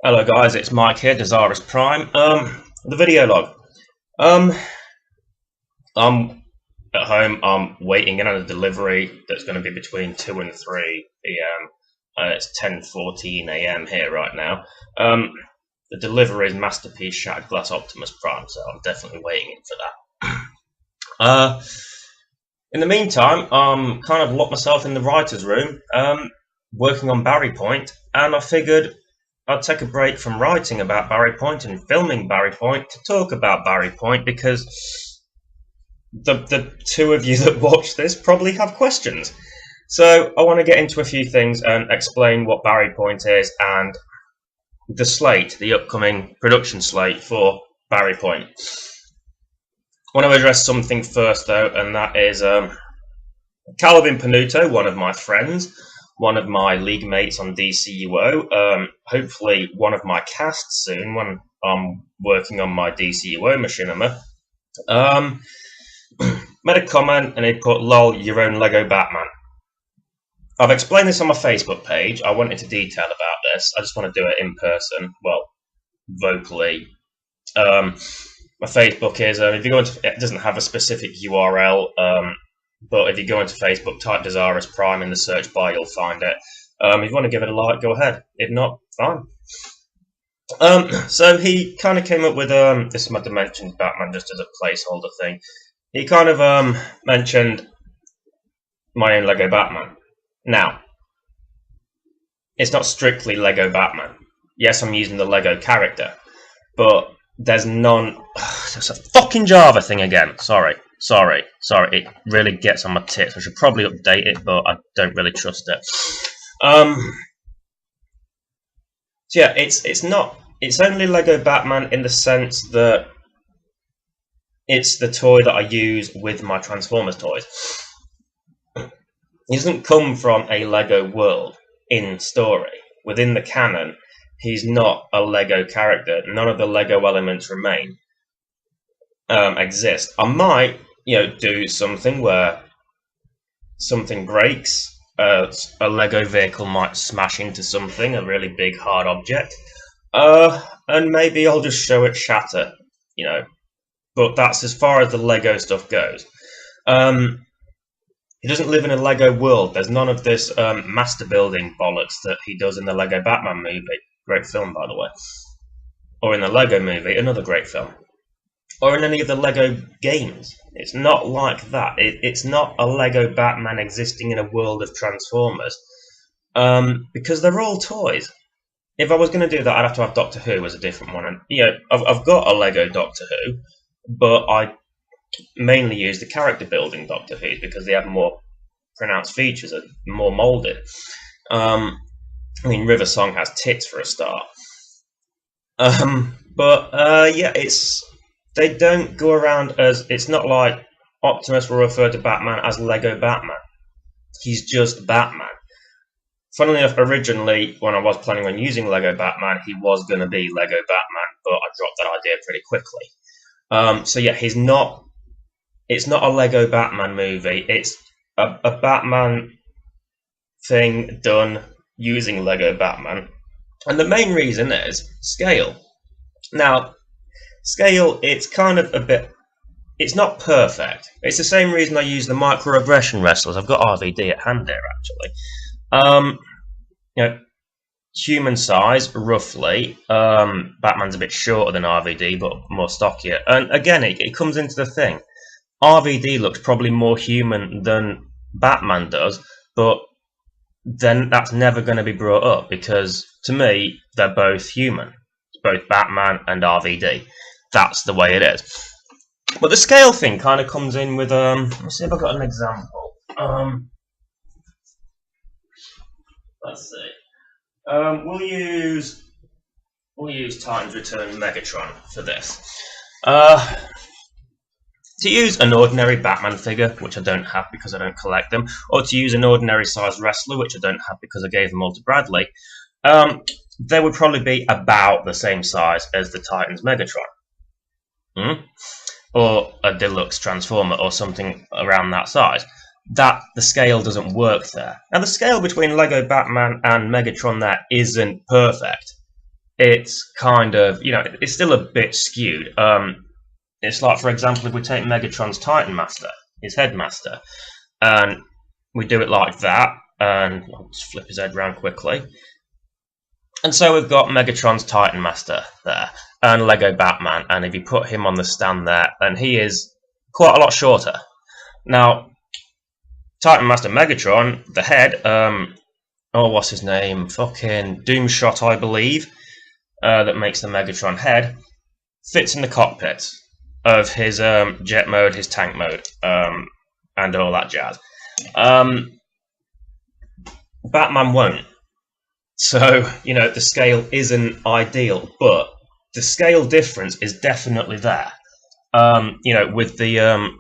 Hello guys, it's Mike here, Dezaras Prime. The video log. Um, I'm at home. I'm waiting in on a delivery that's going to be between 2 and 3 p.m. It's 10:14 a.m. here right now. The delivery is Masterpiece Shattered Glass Optimus Prime, so I'm definitely waiting in for that. In the meantime, I'm kind of locked myself in the writer's room, working on Barrypoint, and I figured I'd take a break from writing about Barrypoint and filming Barrypoint to talk about Barrypoint because the two of you that watch this probably have questions. So I want to get into a few things and explain what Barrypoint is and the slate, the upcoming production slate for Barrypoint. I want to address something first though, and that is Calvin Panuto, one of my friends, one of my league mates on DCUO, hopefully one of my casts soon when I'm working on my DCUO machinima, made a comment and he put, "Lol, your own Lego Batman." I've explained this on my Facebook page. I went into detail about this. I just want to do it in person, well, vocally. My Facebook is, if you go into, it doesn't have a specific URL, but if you go into Facebook, type Dezaras Prime in the search bar, you'll find it. If you want to give it a like, go ahead. If not, fine. So he kind of came up with, this might have mentioned Batman just as a placeholder thing. He kind of mentioned my own Lego Batman. Now, it's not strictly Lego Batman. Yes, I'm using the Lego character, but there's none. There's a fucking Java thing again. Sorry. It really gets on my tits. I should probably update it, but I don't really trust it. So yeah, it's not. It's only Lego Batman in the sense that it's the toy that I use with my Transformers toys. He doesn't come from a Lego world in story. Within the canon, he's not a Lego character. None of the Lego elements remain. Exist. I might, do something where something breaks. A Lego vehicle might smash into something, a really big hard object, and maybe I'll just show it shatter. But that's as far as the Lego stuff goes. He doesn't live in a Lego world. There's none of this master building bollocks that he does in the Lego Batman movie. Great film, by the way. Or in the Lego movie, another great film. Or in any of the Lego games. It's not like that. It's not a Lego Batman existing in a world of Transformers. Because they're all toys. If I was going to do that, I'd have to have Doctor Who as a different one. And, I've got a Lego Doctor Who, but I mainly use the character building Doctor Who's because they have more pronounced features and more moulded. River Song has tits for a start. They don't go around as, it's not like Optimus will refer to Batman as Lego Batman. He's just Batman. Funnily enough, originally, when I was planning on using Lego Batman, he was going to be Lego Batman, but I dropped that idea pretty quickly. It's not a Lego Batman movie. It's a Batman thing done using Lego Batman. And the main reason is scale. Now, scale, it's kind of it's not perfect. It's the same reason I use the microaggression wrestlers. I've got RVD at hand there, actually. Human size, roughly. Batman's a bit shorter than RVD, but more stockier. And again, it comes into the thing. RVD looks probably more human than Batman does, but then that's never going to be brought up because, to me, they're both human. It's both Batman and RVD. That's the way it is. But the scale thing kind of comes in with, let's see if I've got an example. Let's see. We'll use Titans Return Megatron for this. To use an ordinary Batman figure, which I don't have because I don't collect them, or to use an ordinary sized wrestler, which I don't have because I gave them all to Bradley, they would probably be about the same size as the Titans Megatron. Or a deluxe Transformer or something around that size. The scale doesn't work there. Now, the scale between Lego Batman and Megatron there isn't perfect. it's kind of, it's still a bit skewed. It's like, for example, if we take Megatron's Titan Master, his Headmaster, and we do it like that, and I'll just flip his head around quickly. And so we've got Megatron's Titan Master there, and Lego Batman, and if you put him on the stand there, then he is quite a lot shorter. Now, Titan Master Megatron, the head, what's his name? Fucking Doomshot, I believe, that makes the Megatron head, fits in the cockpit of his jet mode, his tank mode, and all that jazz. Batman won't. So, the scale isn't ideal, but the scale difference is definitely there. With the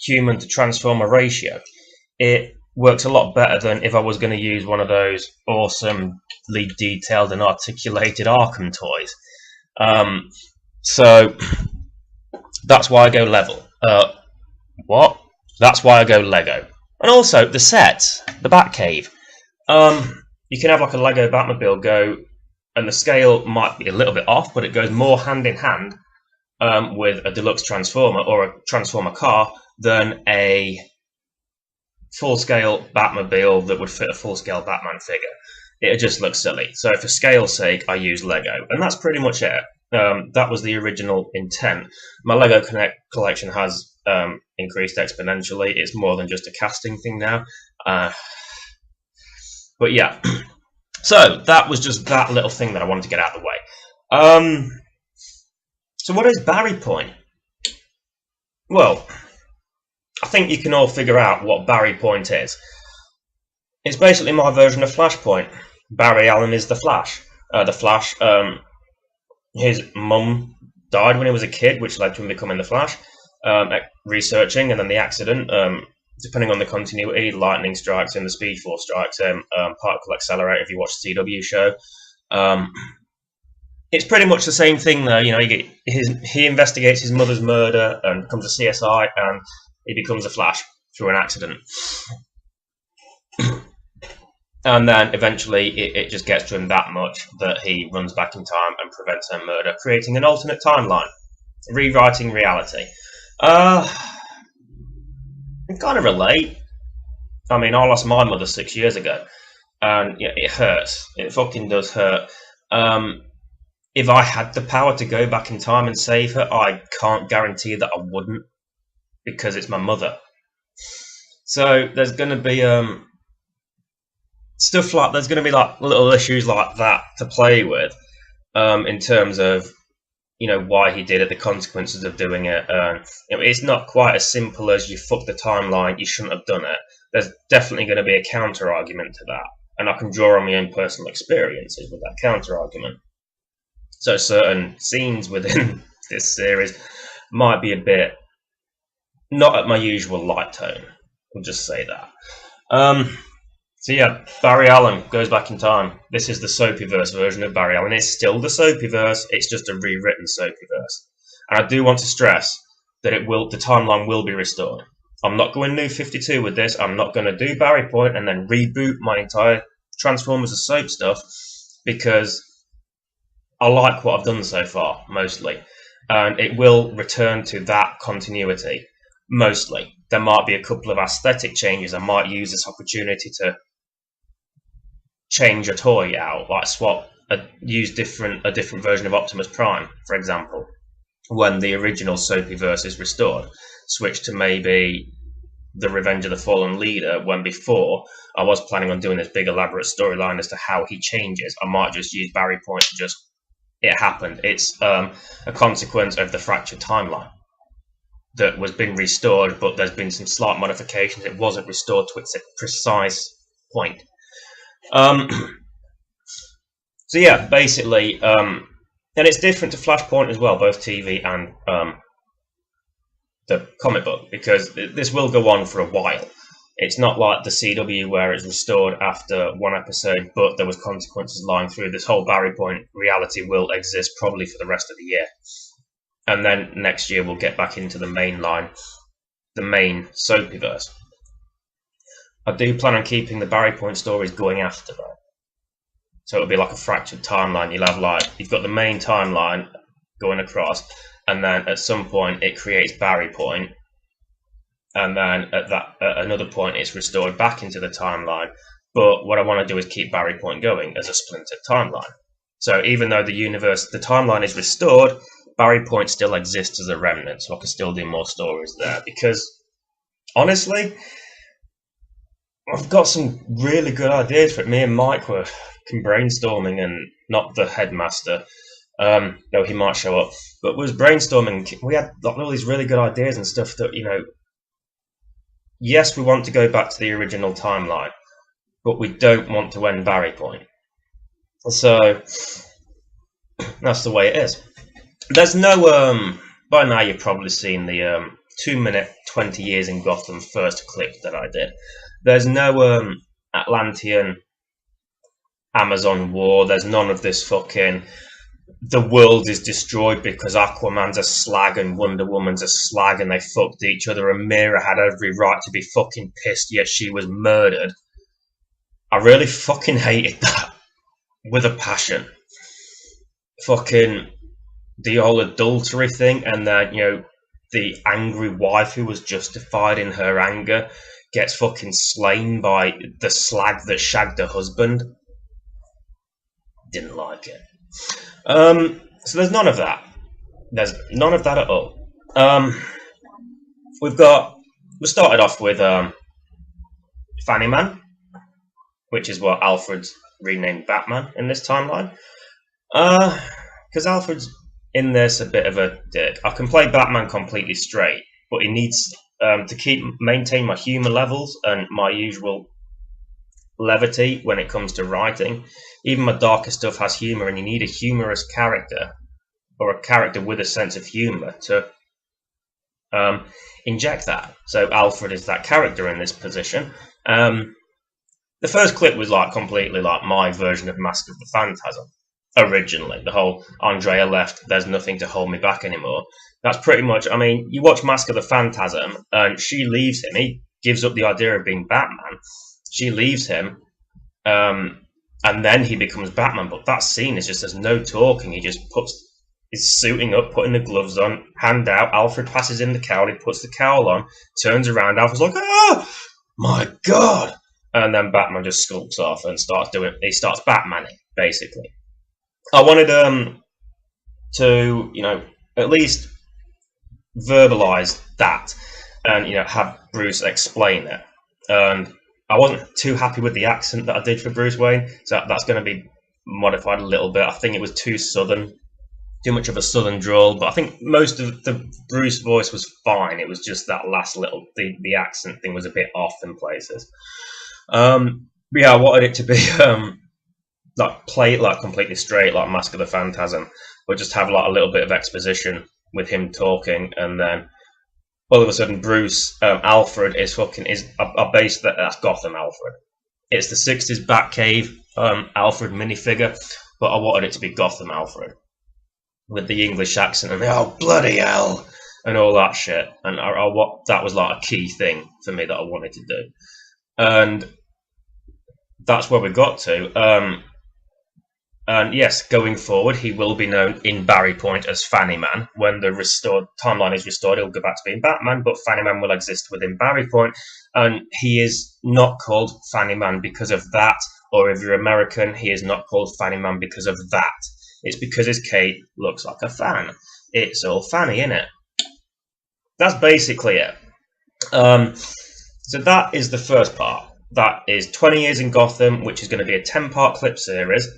human to transformer ratio, it works a lot better than if I was going to use one of those awesomely detailed and articulated Arkham toys. So that's why I go level. That's why I go Lego. And also the sets, the Batcave. You can have like a Lego Batmobile go, and the scale might be a little bit off, but it goes more hand in hand with a deluxe Transformer or a Transformer car than a full-scale Batmobile that would fit a full-scale Batman figure. It just looks silly. So for scale's sake, I use Lego, and that's pretty much it. That was the original intent. My Lego collection has increased exponentially. It's more than just a casting thing now. But yeah, so that was just that little thing that I wanted to get out of the way. So what is Barrypoint? Well, I think you can all figure out what Barrypoint is. It's basically my version of Flashpoint. Barry Allen is the Flash. His mum died when he was a kid, which led to him becoming the Flash. Researching, and then the accident. Depending on the continuity, lightning strikes him, the Speed Force strikes him, particle accelerator if you watch the CW show. It's pretty much the same thing though. He investigates his mother's murder and becomes a CSI, and he becomes a Flash through an accident. And then eventually it just gets to him that much that he runs back in time and prevents her murder, creating an alternate timeline, rewriting reality. I kind of relate. I mean, I lost my mother 6 years ago, and it hurts. It fucking does hurt. If I had the power to go back in time and save her, I can't guarantee that I wouldn't, because it's my mother. So there's going to be stuff like, there's going to be like little issues like that to play with, in terms of why he did it, the consequences of doing it. It's not quite as simple as you fucked the timeline, you shouldn't have done it. There's definitely going to be a counter argument to that, and I can draw on my own personal experiences with that counter argument. So certain scenes within this series might be a bit not at my usual light tone. We'll just say that. So yeah, Barry Allen goes back in time. This is the Soapyverse version of Barry Allen. It's still the Soapyverse, it's just a rewritten Soapyverse. And I do want to stress that the timeline will be restored. I'm not going New 52 with this. I'm not going to do Barrypoint and then reboot my entire Transformers of Soap stuff, because I like what I've done so far, mostly. And it will return to that continuity, mostly. There might be a couple of aesthetic changes. I might use this opportunity to change a toy out, like use a different version of Optimus Prime, for example, when the original Soapyverse is restored. Switch to maybe the Revenge of the Fallen Leader, when before I was planning on doing this big elaborate storyline as to how he changes. I might just use Barrypoint to just, it happened. It's a consequence of the fractured timeline that was been restored, but there's been some slight modifications. It wasn't restored to its precise point. So yeah, basically, and it's different to Flashpoint as well, both TV and the comic book, because this will go on for a while. It's not like the CW where it's restored after one episode, but there was consequences lying through. This whole Barrypoint reality will exist probably for the rest of the year. And then next year we'll get back into the main line, the main Soapyverse. I do plan on keeping the Barrypoint stories going after that. So it'll be like a fractured timeline. You'll have like, you've got the main timeline going across, and then at some point it creates Barrypoint, and then at another point it's restored back into the timeline. But what I want to do is keep Barrypoint going as a splintered timeline. So even though the timeline is restored, Barrypoint still exists as a remnant, so I can still do more stories there. Because honestly, I've got some really good ideas for it. Me and Mike were brainstorming, and not the headmaster, though he might show up, but was brainstorming. We had all these really good ideas and stuff that, you know, yes, we want to go back to the original timeline, but we don't want to end Barrypoint. So that's the way it is. There's no by now you've probably seen the 2-minute 20 years in Gotham first clip that I did. There's no Atlantean Amazon war. There's none of this fucking the world is destroyed because Aquaman's a slag and Wonder Woman's a slag and they fucked each other and Mira had every right to be fucking pissed, yet she was murdered. I really fucking hated that with a passion. Fucking the whole adultery thing, and then, you know, the angry wife who was justified in her anger gets fucking slain by the slag that shagged her husband. Didn't like it. So there's none of that. There's none of that at all. We started off with Fanny Man, which is what Alfred's renamed Batman in this timeline. Because Alfred's in this a bit of a dick. I can play Batman completely straight, but he needs to maintain my humour levels and my usual levity when it comes to writing. Even my darker stuff has humour, and you need a humorous character, or a character with a sense of humour to inject that. So Alfred is that character in this position. The first clip was like completely like my version of Mask of the Phantasm. Originally, the whole Andrea left, there's nothing to hold me back anymore. That's pretty much, I mean, you watch Mask of the Phantasm and she leaves him. He gives up the idea of being Batman. She leaves him, and then he becomes Batman. But that scene is just, there's no talking. He just is suiting up, putting the gloves on, hand out. Alfred passes him the cowl. He puts the cowl on, turns around. Alfred's like, oh my god! And then Batman just skulks off and starts Batmaning, basically. I wanted to, you know, at least verbalize that and, you know, have Bruce explain it. And I wasn't too happy with the accent that I did for Bruce Wayne, so that's going to be modified a little bit. I think it was too southern, too much of a southern drawl, but I think most of the Bruce voice was fine. It was just that last little, the accent thing was a bit off in places. But yeah, I wanted it to be like play it like completely straight, like Mask of the Phantasm, but just have like a little bit of exposition with him talking, and then all of a sudden Bruce, Alfred is I based that's Gotham Alfred. It's the 60s Batcave Alfred minifigure, but I wanted it to be Gotham Alfred with the English accent and the oh bloody hell and all that shit, and that was like a key thing for me that I wanted to do, and that's where we got to. And yes, going forward, he will be known in Barrypoint as Fanny Man. When the timeline is restored, he'll go back to being Batman, but Fanny Man will exist within Barrypoint, and he is not called Fanny Man because of that, or if you're American, he is not called Fanny Man because of that. It's because his cape looks like a fan. It's all fanny, innit? That's basically it. So that is the first part. That is 20 Years in Gotham, which is going to be a 10-part clip series.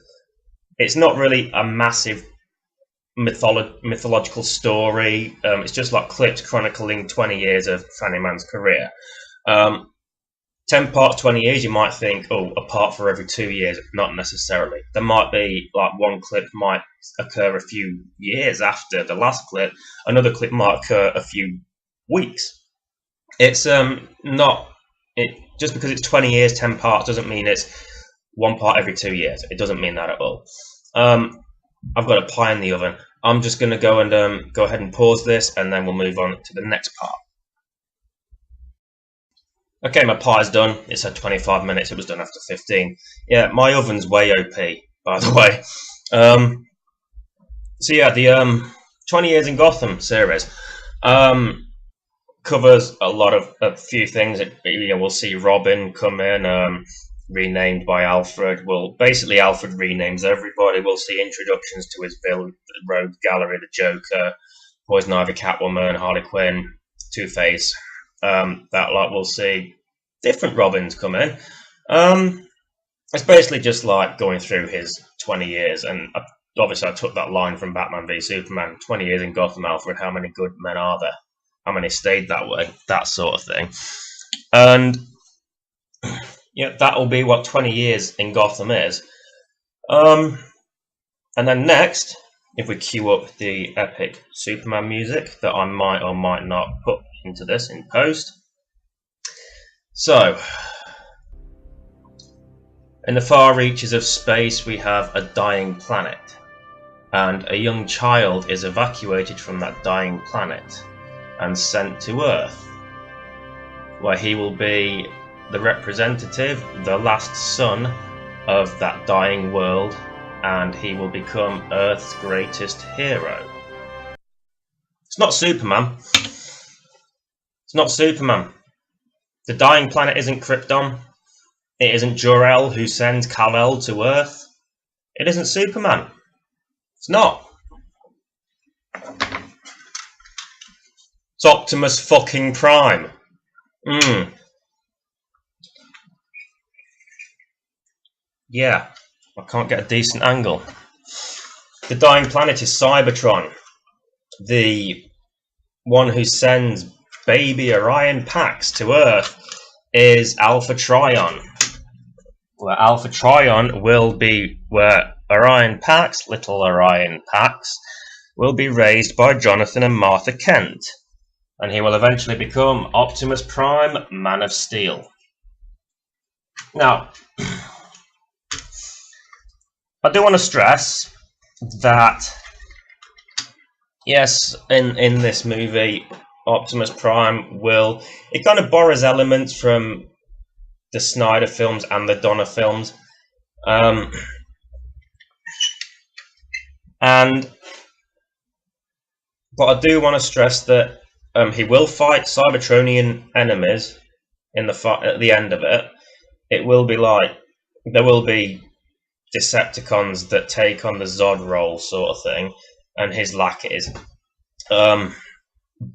It's not really a massive mythological story. It's just like clips chronicling 20 years of Fanny Man's career. 10 parts, 20 years, you might think, oh, a part for every 2 years. Not necessarily. There might be, like, one clip might occur a few years after the last clip. Another clip might occur a few weeks. It's just because it's 20 years, 10 parts, doesn't mean it's one part every 2 years. It doesn't mean that at all. I've got a pie in the oven. I'm just going to go ahead and pause this, and then we'll move on to the next part. Okay, my pie's done. It said 25 minutes. It was done after 15. Yeah, my oven's way OP. by the way. So yeah, the 20 Years in Gotham series covers a few things. We'll see Robin come in, renamed by Alfred. Basically Alfred renames everybody. We'll see introductions to his villain, the Rogue Gallery, the Joker, Poison Ivy, Catwoman, Harley Quinn, Two-Face. We'll see different Robins come in. It's basically just like going through his 20 years, and obviously I took that line from Batman v Superman. 20 years in Gotham, Alfred. How many good men are there? How many stayed that way? That sort of thing. And yeah, that'll be what 20 years in Gotham is. And then next, if we cue up the epic Superman music that I might or might not put into this in post. So, in the far reaches of space, we have a dying planet, and a young child is evacuated from that dying planet and sent to Earth, where he will be the representative, the last son of that dying world, and he will become Earth's greatest hero. It's not Superman. It's not Superman. The dying planet isn't Krypton. It isn't Jor-El who sends Kal-El to Earth. It isn't Superman. It's not. It's Optimus fucking Prime. Yeah, I can't get a decent angle. The dying planet is Cybertron. The one who sends baby Orion Pax to Earth is Alpha Trion. Where Alpha Trion will be where Orion Pax, little Orion Pax, will be raised by Jonathan and Martha Kent, and he will eventually become Optimus Prime, Man of Steel. Now, I do want to stress that, yes, in this movie, Optimus Prime it kind of borrows elements from the Snyder films and the Donner films. But I do want to stress that he will fight Cybertronian enemies at the end of it. It will be like, there will be Decepticons that take on the Zod role sort of thing, and his lackeys.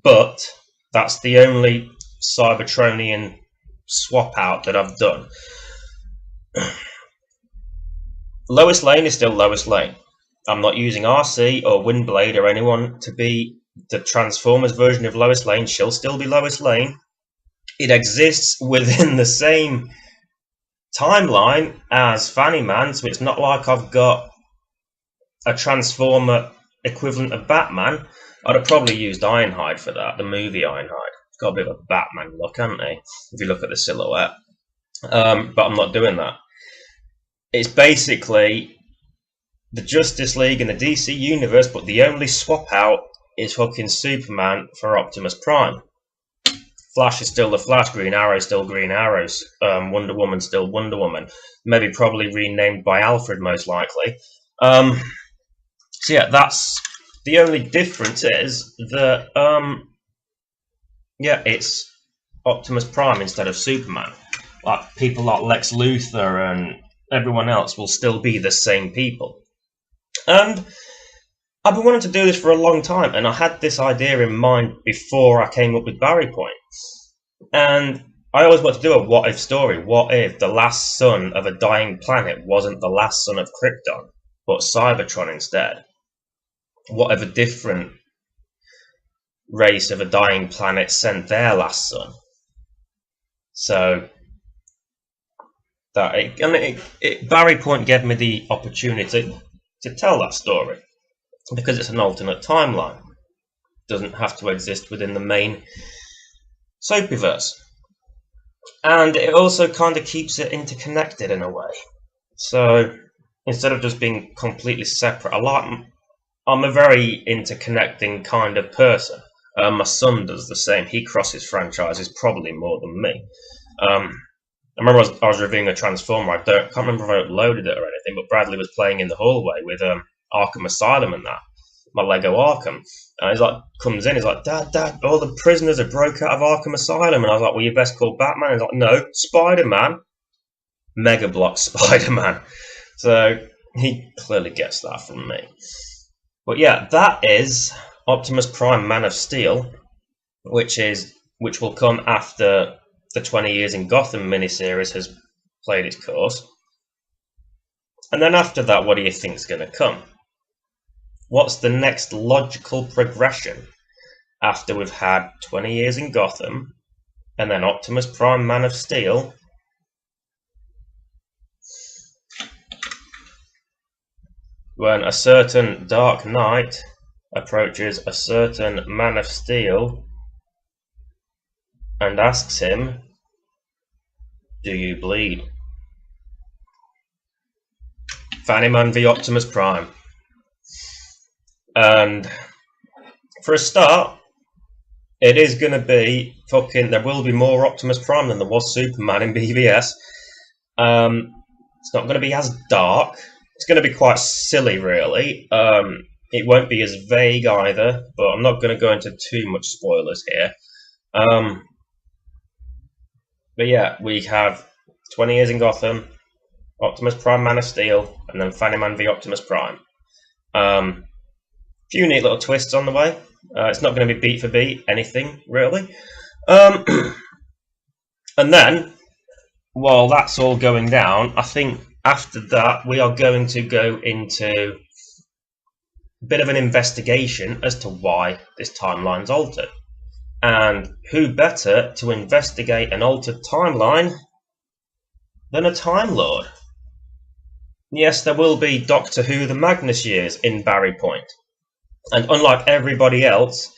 But that's the only Cybertronian swap out that I've done. Lois Lane is still Lois Lane. I'm not using RC or Windblade or anyone to be the Transformers version of Lois Lane. She'll still be Lois Lane. It exists within the same timeline as Fanny Man, so it's not like I've got a Transformer equivalent of Batman. I'd have probably used Ironhide for that, the movie Ironhide. It's got a bit of a Batman look, hasn't he? If you look at the silhouette. But I'm not doing that. It's basically the Justice League and the DC Universe, but the only swap out is fucking Superman for Optimus Prime. Flash is still the Flash, Green Arrow is still Green Arrow, Wonder Woman still Wonder Woman. Maybe probably renamed by Alfred, most likely. So yeah, that's the only difference is that it's Optimus Prime instead of Superman. Like people like Lex Luthor and everyone else will still be the same people. And I've been wanting to do this for a long time, and I had this idea in mind before I came up with Barrypoint. And I always want to do a what-if story. What if the last son of a dying planet wasn't the last son of Krypton, but Cybertron instead? What if a different race of a dying planet sent their last son? So Barrypoint gave me the opportunity to tell that story, because it's an alternate timeline. It doesn't have to exist within the main soapyverse. And it also kind of keeps it interconnected in a way. So instead of just being completely separate, I'm a very interconnecting kind of person. My son does the same. He crosses franchises probably more than me. remember I was reviewing a Transformer. I can't remember if I uploaded it or anything, but Bradley was playing in the hallway with Arkham Asylum and that, my Lego Arkham. And he's like, comes in, he's like, Dad, all the prisoners are broke out of Arkham Asylum. And I was like, well, you best call Batman. He's like, no, Spider-Man. Mega Block Spider-Man. So he clearly gets that from me. But yeah, that is Optimus Prime Man of Steel, which will come after the 20 Years in Gotham miniseries has played its course. And then after that, what do you think is going to come? What's the next logical progression after we've had 20 Years in Gotham and then Optimus Prime Man of Steel? When a certain Dark Knight approaches a certain Man of Steel and asks him, do you bleed? Fanny Man v Optimus Prime. And for a start, it is going to be there will be more Optimus Prime than there was Superman in BVS. It's not going to be as dark. It's going to be quite silly, really. It won't be as vague either, but I'm not going to go into too much spoilers here. But yeah, we have 20 Years in Gotham, Optimus Prime Man of Steel, and then Fanny Man v Optimus Prime. Few neat little twists on the way. It's not going to be beat for beat, anything, really. And then, while that's all going down, I think after that we are going to go into a bit of an investigation as to why this timeline's altered. And who better to investigate an altered timeline than a Time Lord? Yes, there will be Doctor Who the Magnus years in Barrypoint. And unlike everybody else,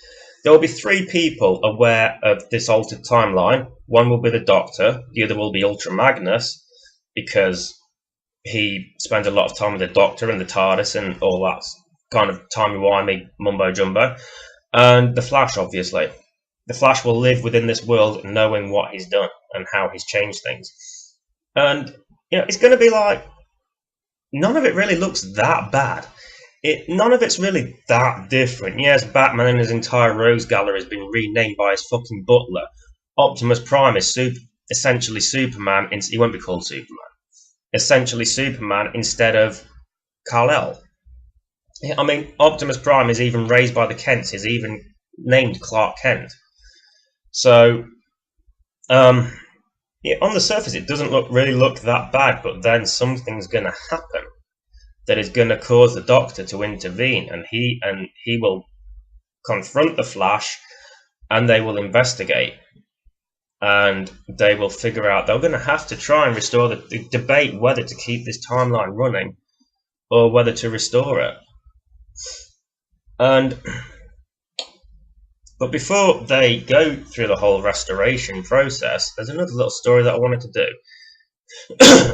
there will be 3 people aware of this altered timeline. One will be the Doctor, the other will be Ultra Magnus, because he spends a lot of time with the Doctor and the TARDIS and all that kind of timey-wimey mumbo-jumbo. And the Flash, obviously. The Flash will live within this world knowing what he's done and how he's changed things. And, it's going to be like, none of it really looks that bad. None of it's really that different. Yes, Batman and his entire Rose Gallery has been renamed by his fucking butler. Optimus Prime is essentially Superman. He won't be called Superman. Essentially Superman instead of Kal-El. I mean, Optimus Prime is even raised by the Kents. He's even named Clark Kent. So, on the surface, it doesn't really look that bad, but then something's going to happen that is going to cause the Doctor to intervene, and he will confront the Flash, and they will investigate, and they will figure out they're going to have to try and restore the debate whether to keep this timeline running or whether to restore it. But before they go through the whole restoration process, there's another little story that I wanted to do.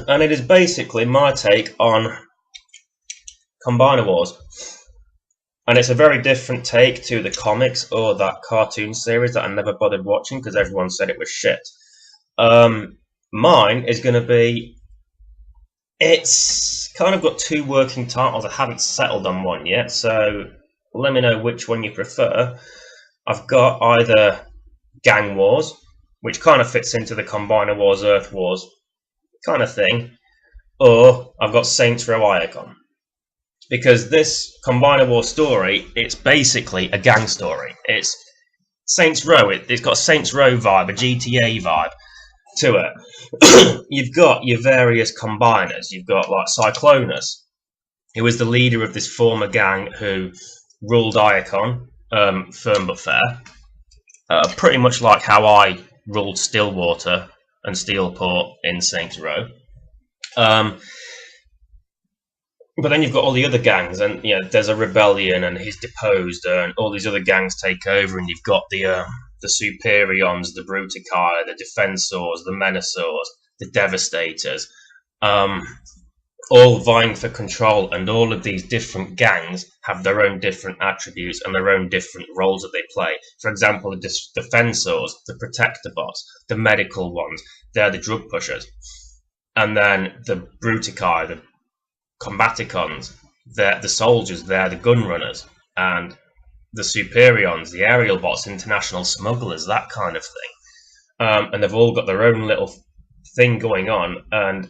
And it is basically my take on Combiner Wars. And it's a very different take to the comics or that cartoon series that I never bothered watching because everyone said it was shit. Mine is going to be... It's kind of got 2 working titles. I haven't settled on one yet, so let me know which one you prefer. I've got either Gang Wars, which kind of fits into the Combiner Wars, Earth Wars kind of thing, or I've got Saints Row Iacon. Because this Combiner Wars story, it's basically a gang story. It's Saints Row. It's got a Saints Row vibe, a GTA vibe to it. You've got your various combiners. You've got like Cyclonus, who is the leader of this former gang who ruled Iacon, firm but fair. Pretty much like how I ruled Stillwater and Steelport in Saints Row. But then you've got all the other gangs, and there's a rebellion, and he's deposed, and all these other gangs take over, and you've got the Superions, the Brutici, the Defensors, the Menacors, the Devastators. all vying for control, and all of these different gangs have their own different attributes and their own different roles that they play. For example, the defensors, the protector bots, the medical ones, they're the drug pushers. And then the Bruticae, the Combaticons, they're the soldiers, they're the gun runners. And the Superions, the aerial bots, international smugglers, that kind of thing. And they've all got their own little thing going on, and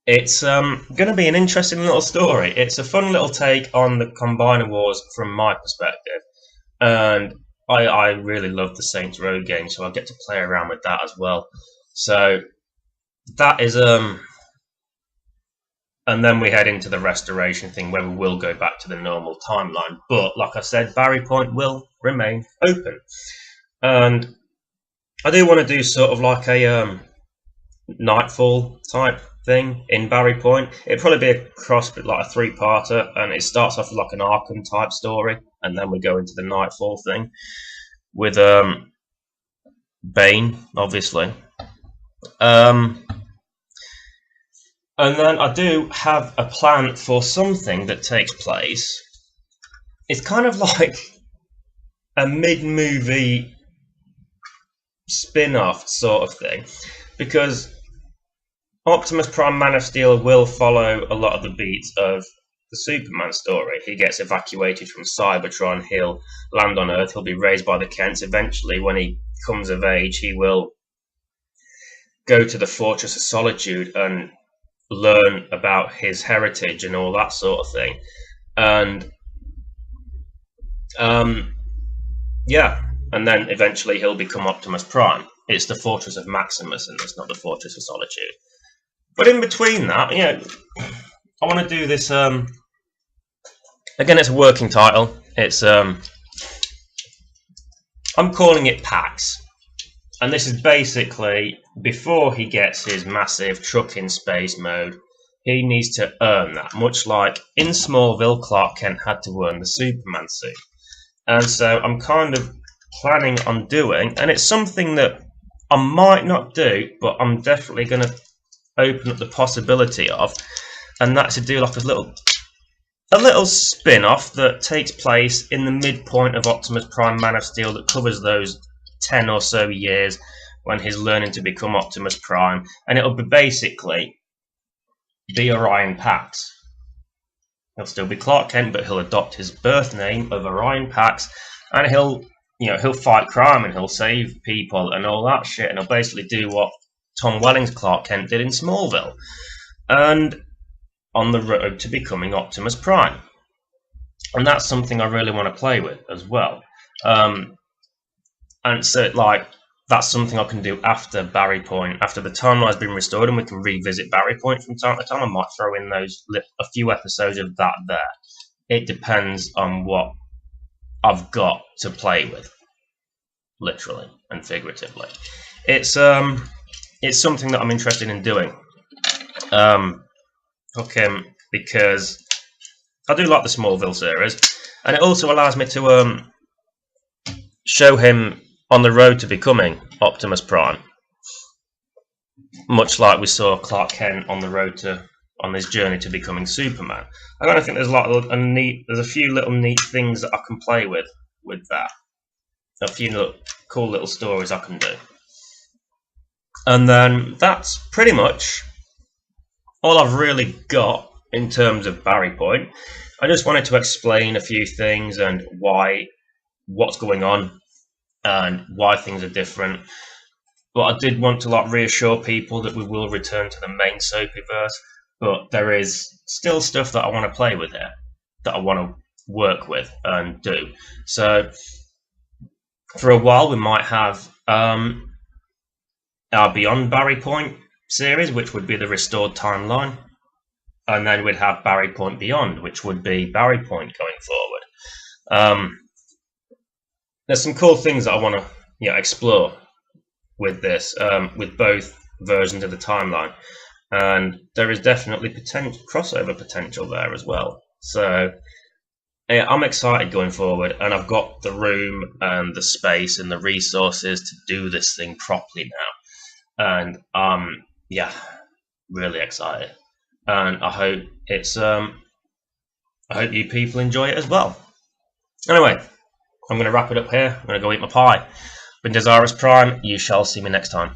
it's going to be an interesting little story. It's a fun little take on the Combiner Wars from my perspective, and I really love the Saints Row game, so I get to play around with that as well. So that is and then we head into the restoration thing, where we will go back to the normal timeline. But like I said, Barrypoint will remain open, and I do want to do sort of like a Nightfall type thing in Barrypoint. It'd probably be a cross, but like a three-parter, and it starts off with like an Arkham type story, and then we go into the Nightfall thing with Bane, obviously. And then I do have a plan for something that takes place. It's kind of like a mid-movie spin-off sort of thing, because Optimus Prime Man of Steel will follow a lot of the beats of the Superman story. He gets evacuated from Cybertron, he'll land on Earth, he'll be raised by the Kents. Eventually, when he comes of age, he will go to the Fortress of Solitude and learn about his heritage and all that sort of thing. And and then eventually he'll become Optimus Prime. It's the Fortress of Maximus, and it's not the Fortress of Solitude. But in between that, I want to do this. Again, it's a working title. It's I'm calling it PAX, and this is basically before he gets his massive truck in space mode. He needs to earn that, much like in Smallville, Clark Kent had to earn the Superman suit. And so I'm kind of planning on doing, and it's something that I might not do, but I'm definitely going to open up the possibility of, and that's to do like a little spin-off that takes place in the midpoint of Optimus Prime Man of Steel, that covers those 10 or so years when he's learning to become Optimus Prime, and it'll be basically the Orion Pax. He'll still be Clark Kent, but he'll adopt his birth name of Orion Pax, and he'll fight crime and he'll save people and all that shit, and he'll basically do what Tom Welling's Clark Kent did in Smallville, and on the road to becoming Optimus Prime. And that's something I really want to play with as well. And so, that's something I can do after Barrypoint, after the timeline's been restored, and we can revisit Barrypoint from time to time. I might throw in a few episodes of that there. It depends on what I've got to play with, literally and figuratively. It's something that I'm interested in doing. Because I do like the Smallville series, and it also allows me to show him on the road to becoming Optimus Prime, much like we saw Clark Kent on the road on his journey to becoming Superman. I kind of think there's a few little neat things that I can play with that. A few cool little stories I can do. And then that's pretty much all I've really got in terms of Barrypoint. I just wanted to explain a few things and what's going on and why things are different. But I did want to reassure people that we will return to the main Soapyverse, but there is still stuff that I want to play with here, that I want to work with and do. So for a while we might have our Beyond Barrypoint series, which would be the restored timeline, and then we'd have Barrypoint Beyond, which would be Barrypoint going forward. There's some cool things that I want to explore with this, with both versions of the timeline, and there is definitely crossover potential there as well. So yeah, I'm excited going forward, and I've got the room and the space and the resources to do this thing properly now. And really excited, and I hope I hope you people enjoy it as well. Anyway, I'm going to wrap it up here. I'm going to go eat my pie. Been Dezaras Prime. You shall see me next time.